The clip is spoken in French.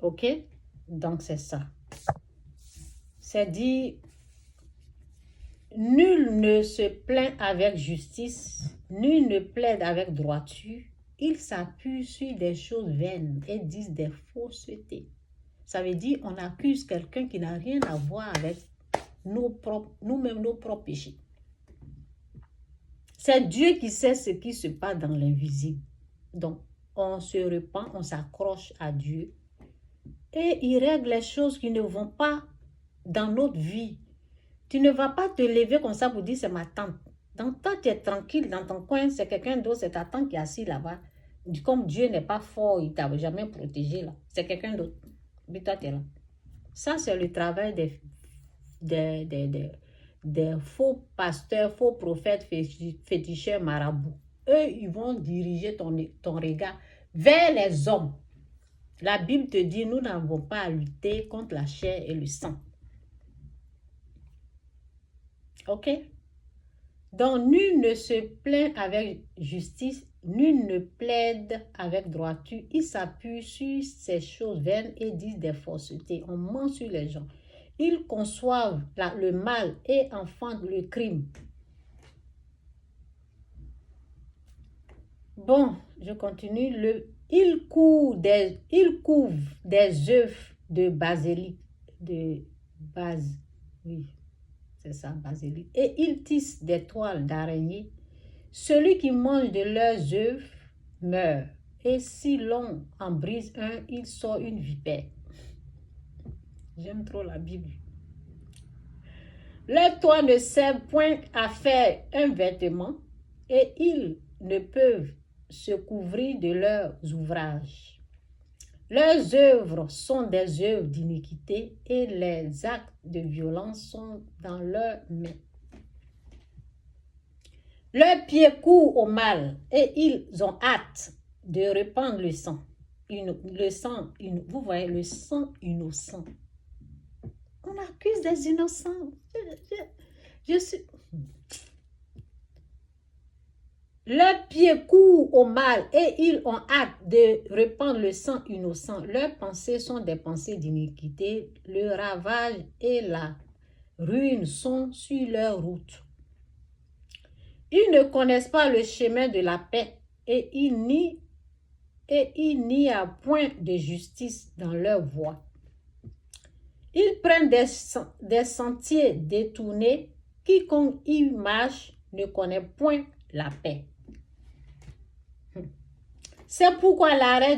Ok? Donc, c'est ça. C'est dit, nul ne se plaint avec justice, nul ne plaide avec droiture. Ils s'appuient sur des choses vaines et disent des faussetés. Ça veut dire on accuse quelqu'un qui n'a rien à voir avec nous-mêmes, nos propres péchés. C'est Dieu qui sait ce qui se passe dans l'invisible. Donc, on se repent, on s'accroche à Dieu et il règle les choses qui ne vont pas dans notre vie. Tu ne vas pas te lever comme ça pour dire c'est ma tante. Donc, toi, tu es tranquille dans ton coin, c'est quelqu'un d'autre, c'est ta tante qui est assise là-bas. Comme Dieu n'est pas fort, il ne t'a jamais protégé là. C'est quelqu'un d'autre. Mais toi, tu es là. Ça, c'est le travail des faux pasteurs, faux prophètes, féticheurs, marabouts. Eux, ils vont diriger ton regard vers les hommes. La Bible te dit, nous n'avons pas à lutter contre la chair et le sang. Ok? Donc, nul ne se plaint avec justice, nul ne plaide avec droiture. Ils s'appuient sur ces choses vaines et disent des faussetés. On ment sur les gens. Ils conçoivent le mal et enfantent le crime. Bon, je continue. Ils couvent des œufs de basilic, oui, c'est ça, basilic. Et ils tissent des toiles d'araignée. Celui qui mange de leurs œufs meurt. Et si l'on en brise un, il sort une vipère. J'aime trop la Bible. Leurs toits ne servent point à faire un vêtement et ils ne peuvent se couvrir de leurs ouvrages. Leurs œuvres sont des œuvres d'iniquité et les actes de violence sont dans leurs mains. Leurs pieds courent au mal et ils ont hâte de répandre le sang. Vous voyez, le sang innocent. On accuse des innocents. Leurs pieds courent au mal et ils ont hâte de répandre le sang innocent. Leurs pensées sont des pensées d'iniquité. Le ravage et la ruine sont sur leur route. Ils ne connaissent pas le chemin de la paix et il n'y a point de justice dans leur voie. Ils prennent des sentiers détournés. Quiconque y marche ne connaît point la paix. C'est pourquoi l'arrêt